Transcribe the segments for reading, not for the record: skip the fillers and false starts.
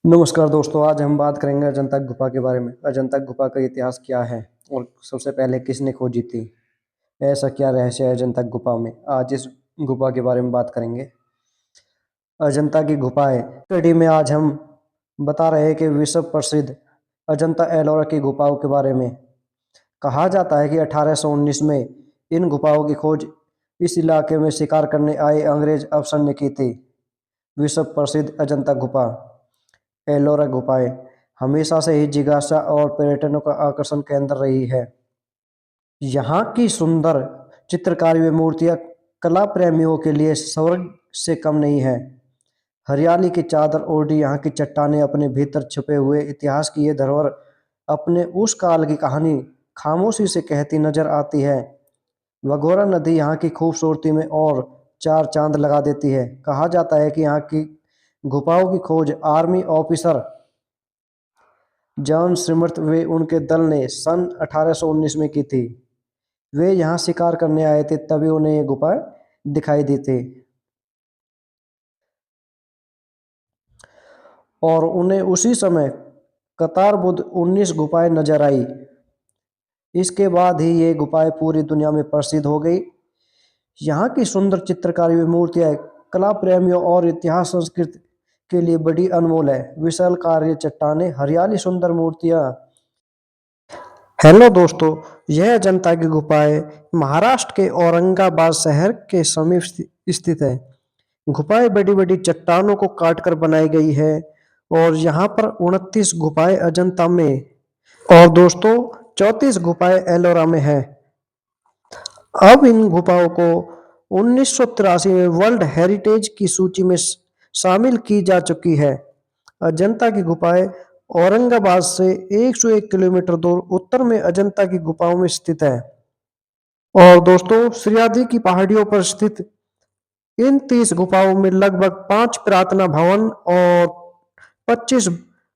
नमस्कार दोस्तों, आज हम बात करेंगे अजंता गुफा के बारे में। अजंता गुफा का इतिहास क्या है और सबसे पहले किसने खोजी थी? ऐसा क्या रहस्य है अजंता गुफा में? आज इस गुफा के बारे में बात करेंगे। अजंता की गुफाएं कड़ी में आज हम बता रहे हैं कि विश्व प्रसिद्ध अजंता एलोरा की गुफाओं के बारे में। कहा जाता है कि 1819 में इन गुफाओं की खोज इस इलाके में शिकार करने आए अंग्रेज अफसर ने की थी। विश्व प्रसिद्ध अजंता गुफा एलोरा गुफाएं हमेशा से ही जिज्ञासा और पर्यटकों का आकर्षण केंद्र रही है। यहाँ की सुंदर चित्रकारी व मूर्तियां कला प्रेमियों के लिए स्वर्ग से कम नहीं है। हरियाली की चादर ओढ़ी यहाँ की चट्टानें अपने भीतर छुपे हुए इतिहास की ये धरोहर अपने उस काल की कहानी खामोशी से कहती नजर आती है। वगोरा नदी यहाँ की खूबसूरती में और चार चांद लगा देती है। कहा जाता है कि यहाँ की गुफाओं की खोज आर्मी ऑफिसर जॉन स्मिथ वे उनके दल ने सन 1819 में की थी। वे यहाँ शिकार करने आए थे, तभी उन्हें ये गुफा दिखाई दी थी और उन्हें उसी समय कतारबुद्ध 19 गुफाएं नजर आई। इसके बाद ही ये गुफाएं पूरी दुनिया में प्रसिद्ध हो गई। यहाँ की सुंदर चित्रकारी व मूर्तियां कला प्रेमियों और इतिहास संस्कृति के लिए बड़ी अनमोल है। विशाल कार्य चट्टानें, हरियाली, सुंदर मूर्तियां। हेलो दोस्तों, यह अजंता की गुफाएं महाराष्ट्र के औरंगाबाद शहर के समीप स्थित है। गुफाएं बड़ी बड़ी चट्टानों को काटकर बनाई गई है और यहाँ पर 29 गुफाएं अजंता में और दोस्तों 34 गुफाएं एलोरा में है। अब इन गुफाओं को 1983 में वर्ल्ड हेरिटेज की सूची में शामिल की जा चुकी है। अजंता की गुफाएं औरंगाबाद से 101 किलोमीटर दूर उत्तर में अजंता की गुफाओं में स्थित है। और दोस्तों सह्याद्री की पहाड़ियों पर स्थित इन 30 गुफाओं में लगभग 5 प्रार्थना भवन और 25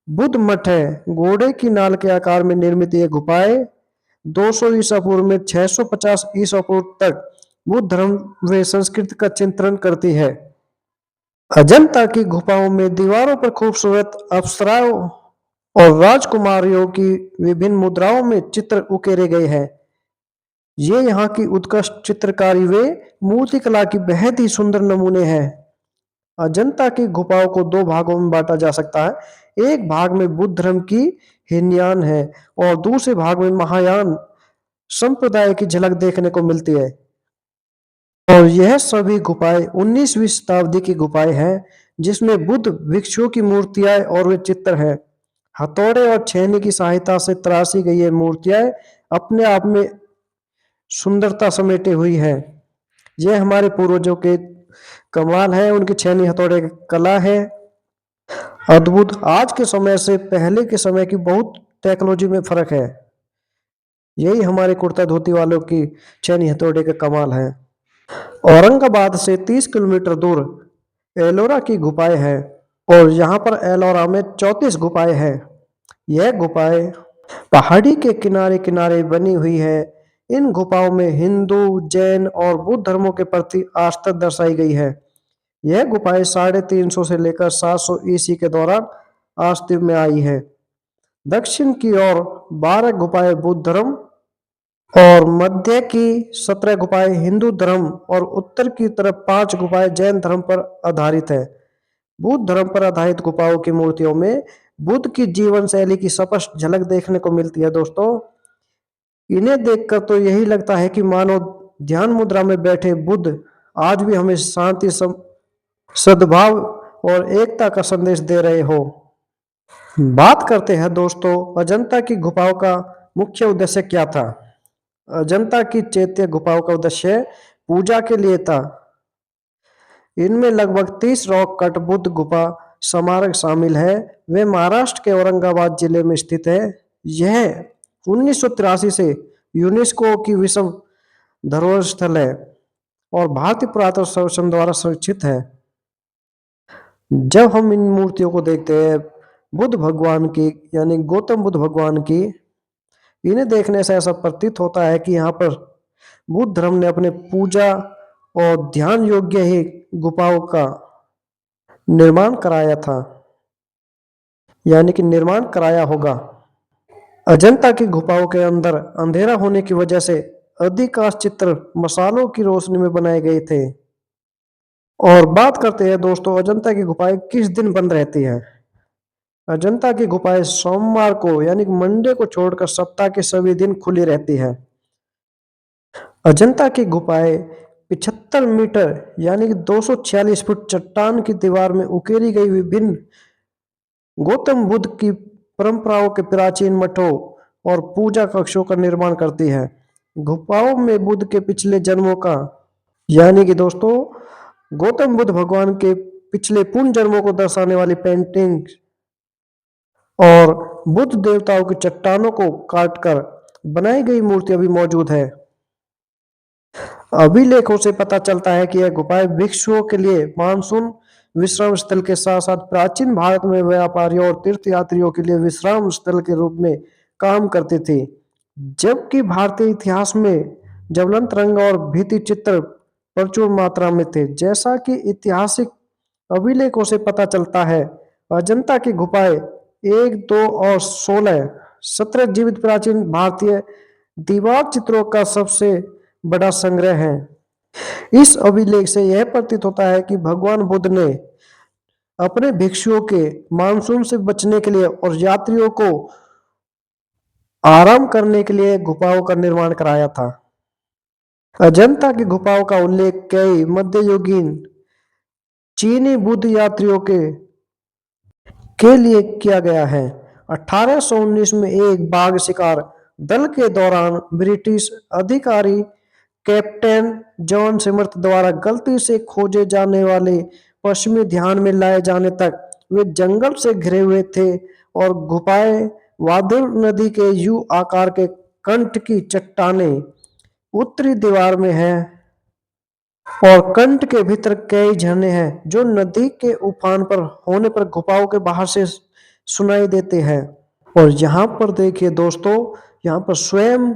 बुद्ध मठ है। घोड़े की नाल के आकार में निर्मित ये गुफाएं 200 ईसा पूर्व में 650 ईसा पूर्व तक बुद्ध धर्म व संस्कृति का चित्रण करती है। अजंता की गुफाओं में दीवारों पर खूबसूरत अप्सराओं और राजकुमारियों की विभिन्न मुद्राओं में चित्र उकेरे गए हैं। ये यहाँ की उत्कृष्ट चित्रकारी व मूर्तिकला की बेहद ही सुंदर नमूने हैं। अजंता की गुफाओं को दो भागों में बांटा जा सकता है। एक भाग में बुद्ध धर्म की हीनयान है और दूसरे भाग में महायान संप्रदाय की झलक देखने को मिलती है। और यह सभी गुफाएं 19वीं शताब्दी की गुफाएं हैं, जिसमें बुद्ध भिक्षुओं की मूर्तियां और वे चित्र हैं। हथौड़े और छेनी की सहायता से तराशी गई ये मूर्तियां अपने आप में सुंदरता समेटे हुई है। यह हमारे पूर्वजों के कमाल है, उनकी छेनी हथौड़े की कला है अद्भुत। आज के समय से पहले के समय की बहुत टेक्नोलॉजी में फर्क है। यही हमारे कुर्ता धोती वालों की छेनी हथौड़े का कमाल है। औरंगाबाद से 30 किलोमीटर दूर एलोरा की गुफाएं हैं और यहाँ पर एलोरा में 34 गुफाएं हैं। यह गुफाएं पहाड़ी के किनारे किनारे बनी हुई है। इन गुफाओं में हिंदू, जैन और बुद्ध धर्मों के प्रति आस्था दर्शाई गई है। यह गुफाएं 350 से लेकर 700 ईसी के दौरान अस्तित्व में आई है। दक्षिण की ओर 12 गुफाएं बुद्ध धर्म और मध्य की 17 गुफाएं हिंदू धर्म और उत्तर की तरफ 5 गुफाएं जैन धर्म पर आधारित है। बुद्ध धर्म पर आधारित गुफाओं की मूर्तियों में बुद्ध की जीवन शैली की स्पष्ट झलक देखने को मिलती है। दोस्तों इन्हें देखकर तो यही लगता है कि मानो ध्यान मुद्रा में बैठे बुद्ध आज भी हमें शांति, सद्भाव और एकता का संदेश दे रहे हो। बात करते हैं दोस्तों अजंता की गुफाओं का मुख्य उद्देश्य क्या था। अजंता की चैत्य गुफाओं का उद्देश्य पूजा के लिए था। इनमें लगभग 30 रॉक कट बुद्ध गुफा स्मारक शामिल है। वे महाराष्ट्र के औरंगाबाद जिले में स्थित है। यह 1983 से यूनेस्को की विश्व धरोहर स्थल है और भारतीय पुरातत्व सर्वेक्षण द्वारा संरक्षित है। जब हम इन मूर्तियों को देखते हैं बुद्ध भगवान की यानी गौतम बुद्ध भगवान की, इन्हें देखने से ऐसा प्रतीत होता है कि यहाँ पर बुद्ध धर्म ने अपने पूजा और ध्यान योग्य ही गुफाओं का निर्माण कराया था। यानी कि निर्माण कराया होगा। अजंता की गुफाओं के अंदर अंधेरा होने की वजह से अधिकांश चित्र मसालों की रोशनी में बनाए गए थे। और बात करते हैं दोस्तों, अजंता की गुफाएं किस दिन बंद रहती है। अजंता की गुफाएं सोमवार को यानी कि मंडे को छोड़कर सप्ताह के सभी दिन खुली रहती है। अजंता की गुफाएं 75 मीटर यानी कि 246 फुट चट्टान की दीवार में उकेरी गई विभिन्न गौतम बुद्ध की परंपराओं के प्राचीन मठों और पूजा कक्षों का निर्माण करती है। गुफाओं में बुद्ध के पिछले जन्मों का यानी कि दोस्तों गौतम बुद्ध भगवान के पिछले पुण्य जन्मों को दर्शाने वाली पेंटिंग और बुद्ध देवताओं की चट्टानों को काटकर बनाई गई मूर्तियां भी मौजूद है। अभिलेखों से पता चलता है कि यह गुफाएं भिक्षुओं के लिए मानसून विश्राम स्थल के साथ साथ प्राचीन भारत में व्यापारियों और तीर्थयात्रियों के लिए विश्राम स्थल के रूप में काम करती थी। जबकि भारतीय इतिहास में ज्वलंत रंग और भित्ति चित्र प्रचुर मात्रा में थे। जैसा कि ऐतिहासिक अभिलेखों से पता चलता है, अजंता की गुफाएं 1, 2 और 16 17 जीवित प्राचीन भारतीय दीवार चित्रों का सबसे बड़ा संग्रह है। इस अभिलेख से यह प्रतीत होता है कि भगवान बुद्ध ने अपने भिक्षुओं के मानसून से बचने के लिए और यात्रियों को आराम करने के लिए गुफाओं का निर्माण कराया था। अजंता की गुफाओं का उल्लेख कई मध्ययुगीन चीनी बुद्ध यात्रियों के लिए किया गया है। 1819 में एक बाघ शिकार दल के दौरान ब्रिटिश अधिकारी कैप्टन जॉन स्मिथ द्वारा गलती से खोजे जाने वाले पश्चिमी ध्यान में लाए जाने तक वे जंगल से घिरे हुए थे और गुफाएं वादुर नदी के यू आकार के कंठ की चट्टानें उत्तरी दीवार में है और कंठ के भीतर कई झरने हैं जो नदी के उफान पर होने पर गुफाओं के बाहर से सुनाई देते हैं। और यहाँ पर देखिए दोस्तों, यहाँ पर स्वयं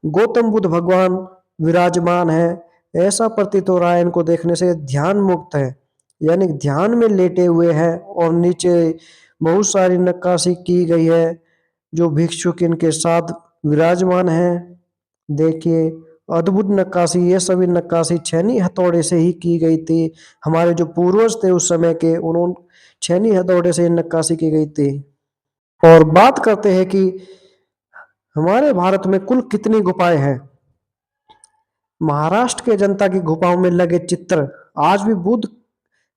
गौतम बुद्ध भगवान विराजमान है। ऐसा प्रतीत हो रहा है इनको देखने से ध्यान मुक्त है, यानी ध्यान में लेटे हुए हैं और नीचे बहुत सारी नक्काशी की गई है जो भिक्षुक इनके साथ विराजमान है। देखिए अद्भुत नक्काशी, ये सभी नक्काशी छेनी हथौड़े से ही की गई थी। हमारे जो पूर्वज थे उस समय के, उन्होंने छेनी हथौड़े से नक्काशी की गई थी। और बात करते हैं कि हमारे भारत में कुल कितनी गुफाएं हैं। महाराष्ट्र के जनता की गुफाओं में लगे चित्र आज भी बुद्ध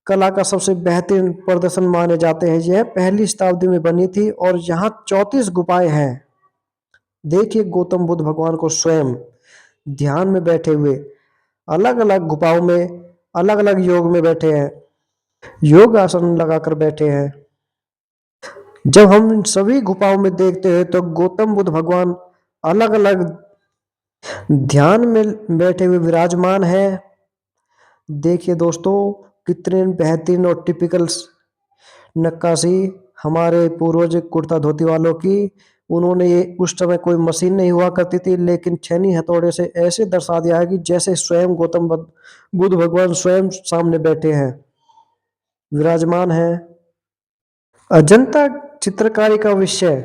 कला का सबसे बेहतरीन प्रदर्शन माने जाते हैं। यह पहली शताब्दी में बनी थी और यहाँ 34 गुफाएं हैं। देखिए गौतम बुद्ध भगवान को स्वयं ध्यान में बैठे हुए अलग अलग गुफाओं में अलग अलग योग में बैठे हैं, योग आसन लगाकर बैठे हैं। जब हम इन सभी गुफाओं में देखते हैं तो गौतम बुद्ध भगवान अलग अलग ध्यान में बैठे हुए विराजमान है। देखिए दोस्तों कितने बेहतरीन और टिपिकल नक्काशी हमारे पूर्वज कुर्ता धोती वालों की। उन्होंने ये उस समय कोई मशीन नहीं हुआ करती थी, लेकिन छेनी हथौड़े से ऐसे दर्शा दिया है कि जैसे स्वयं गौतम बुद्ध भगवान स्वयं सामने बैठे हैं, विराजमान है। अजंता चित्रकारी का विषय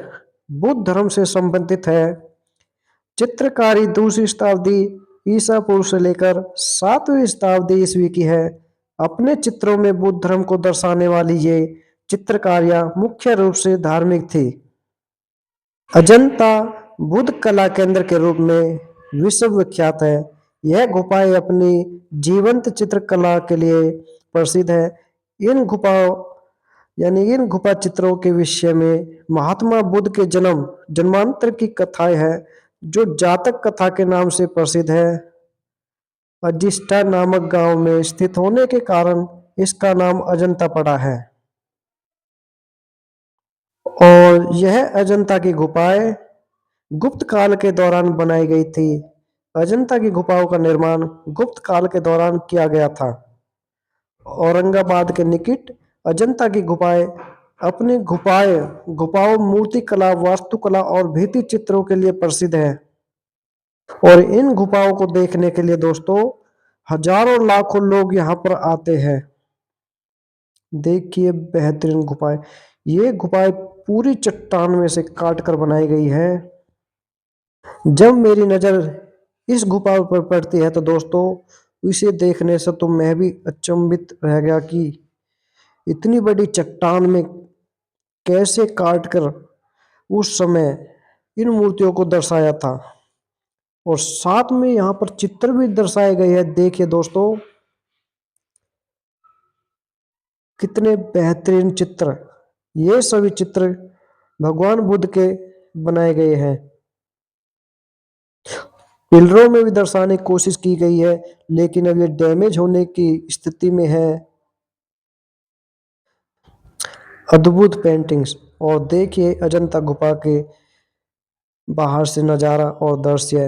बुद्ध धर्म से संबंधित है। चित्रकारी दूसरी शताब्दी ईसा पूर्व से लेकर 7वीं शताब्दी ईस्वी की है। अपने चित्रों में बुद्ध धर्म को दर्शाने वाली ये चित्रकारियां मुख्य रूप से धार्मिक थी। अजंता बुद्ध कला केंद्र के रूप में विश्व विख्यात है। यह गुफाएं अपनी जीवंत चित्रकला के लिए प्रसिद्ध है। इन गुफाओं इन गुफा चित्रों के विषय में महात्मा बुद्ध के जन्मांतर की कथाएं हैं जो जातक कथा के नाम से प्रसिद्ध है। अजिष्ठा नामक गांव में स्थित होने के कारण इसका नाम अजंता पड़ा है। और यह अजंता की गुफाएं गुप्त काल के दौरान बनाई गई थी। अजंता की गुफाओं का निर्माण गुप्त काल के दौरान किया गया था। औरंगाबाद के निकट अजंता की गुफाएं अपनी गुफाओं मूर्ति कला, वास्तुकला और भित्ति चित्रों के लिए प्रसिद्ध है। और इन गुफाओं को देखने के लिए दोस्तों हजारों लाखों लोग यहाँ पर आते हैं। देखिए बेहतरीन गुफाएं, ये गुफाएं पूरी चट्टान में से काट कर बनाई गई है। जब मेरी नज़र इस गुफा पर पड़ती है तो दोस्तों, इसे देखने से तो मैं भी अचंभित रह गया कि इतनी बड़ी चट्टान में कैसे काट कर उस समय इन मूर्तियों को दर्शाया था। और साथ में यहाँ पर चित्र भी दर्शाए गए हैं। देखिए दोस्तों, कितने बेहतरीन चित्र। ये सभी चित्र भगवान बुद्ध के बनाए गए हैं। पिलरों में भी दर्शाने की कोशिश की गई है, लेकिन अब ये डैमेज होने की स्थिति में है। अद्भुत पेंटिंग्स। और देखिए अजंता गुफा के बाहर से नज़ारा और दृश्य।